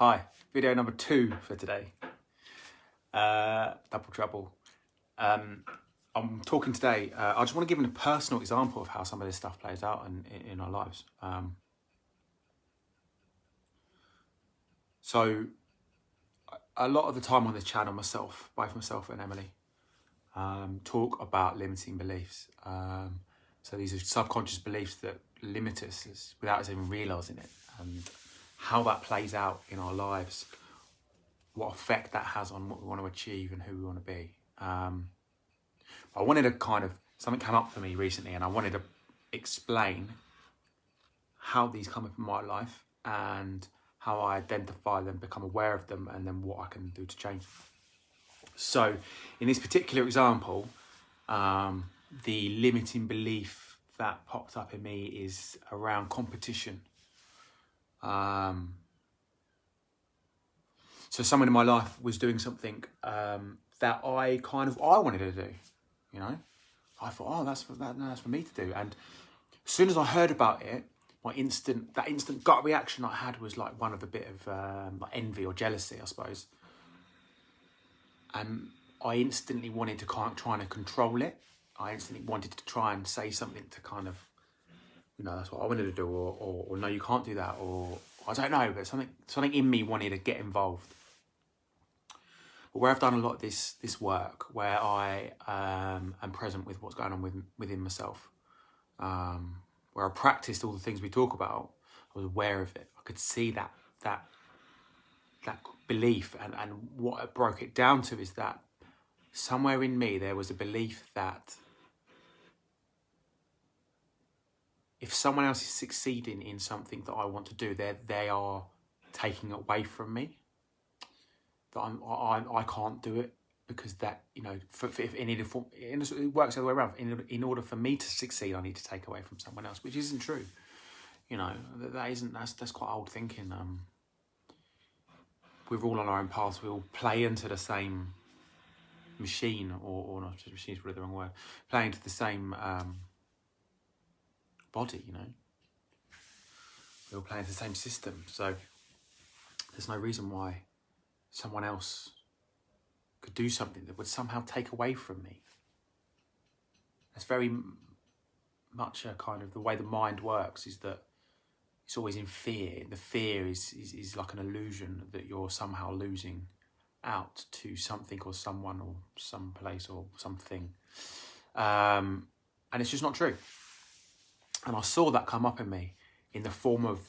Hi, video number 2 for today. Double trouble. I'm talking today, I just want to give a personal example of how some of this stuff plays out in our lives. So a lot of the time on this channel, both myself and Emily, talk about limiting beliefs. So these are subconscious beliefs that limit us without us even realising it, and how that plays out in our lives, what effect that has on what we want to achieve and who we want to be. I wanted to something came up for me recently, and I wanted to explain how these come up in my life and how I identify them, become aware of them, and then what I can do to change them. So in this particular example, the limiting belief that popped up in me is around competition. So someone in my life was doing something that I wanted to do, you know. I thought, oh, that's for me to do. And as soon as I heard about it, that instant gut reaction I had was like one of a bit of like envy or jealousy, I suppose. And I instantly wanted to try and control it. I instantly wanted to try and say something to kind of, you know, that's what I wanted to do, or no, you can't do that, or I don't know, but something in me wanted to get involved. But where I've done a lot of this work, where I am present with what's going on within myself, where I practiced all the things we talk about, I was aware of it. I could see that belief, and what I broke it down to is that somewhere in me there was a belief that if someone else is succeeding in something that I want to do, they are taking away from me. That I can't do it because that, you know, it works the other way around. In order for me to succeed, I need to take away from someone else, which isn't true. You know, that's quite old thinking. We're all on our own paths. We all play into the same machine, or not machine's probably the wrong word. Play into the same body. You know, we all play into the same system. So there's no reason why someone else could do something that would somehow take away from me. That's very much a kind of the way the mind works, is that it's always in fear. The fear is like an illusion that you're somehow losing out to something or someone or some place or something. And it's just not true. And I saw that come up in me in the form of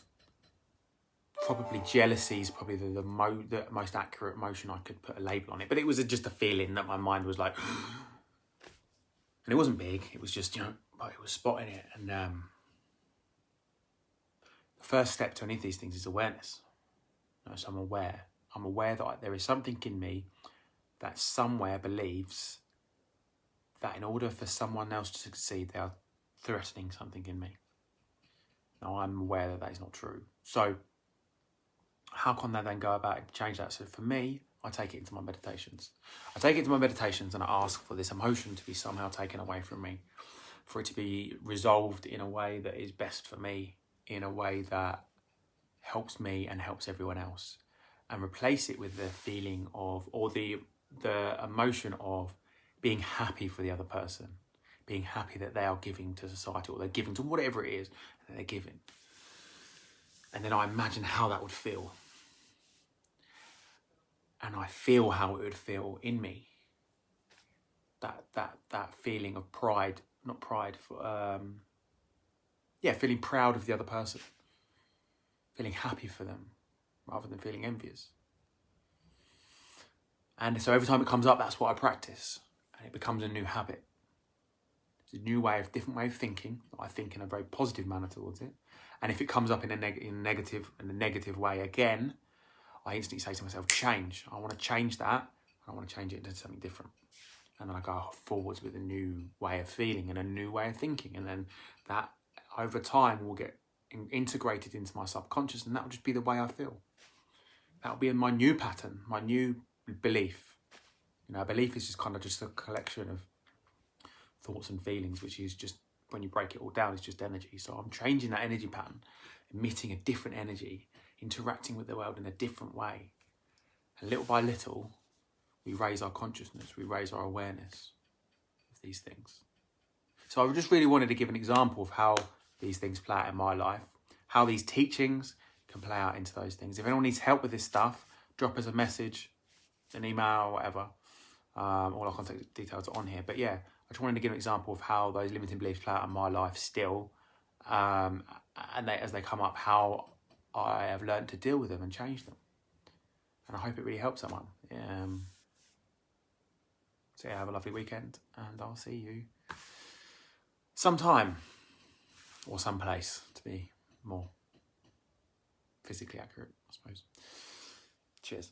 probably jealousy is probably the most accurate emotion I could put a label on it. But it was just a feeling that my mind was like, and it wasn't big. It was just, you know, it was spotting it. And the first step to any of these things is awareness. You know, so I'm aware. I'm aware that there is something in me that somewhere believes that in order for someone else to succeed, they are threatening something in me. Now, I'm aware that is not true. So how can I then go about it to change that? So for me, I take it into my meditations. And I ask for this emotion to be somehow taken away from me, for it to be resolved in a way that is best for me, in a way that helps me and helps everyone else, and replace it with the feeling of, or the emotion of being happy for the other person, being happy that they are giving to society, or they're giving to whatever it is that they're giving. And then I imagine how that would feel. And I feel how it would feel in me. That feeling of pride, not pride, feeling proud of the other person. Feeling happy for them, rather than feeling envious. And so every time it comes up, that's what I practice. And it becomes a new habit. It's a different way of thinking. I think in a very positive manner towards it. And if it comes up in a negative way again, I instantly say to myself, change. I want to change that. I want to change it into something different. And then I go forwards with a new way of feeling and a new way of thinking. And then that, over time, will get integrated into my subconscious, and that will just be the way I feel. That will be my new pattern, my new belief. You know, a belief is just kind of just a collection of thoughts and feelings, which is just, when you break it all down, it's just energy. So I'm changing that energy pattern, emitting a different energy interacting with the world in a different way. And little by little, we raise our consciousness, we raise our awareness of these things. So I just really wanted to give an example of how these things play out in my life, how these teachings can play out into those things. If anyone needs help with this stuff, drop us a message, an email, or whatever. All our contact details are on here. But yeah, I just wanted to give an example of how those limiting beliefs play out in my life still. And as they come up, how I have learned to deal with them and change them. And I hope it really helps someone. So yeah, have a lovely weekend, and I'll see you sometime or someplace, to be more physically accurate, I suppose. Cheers.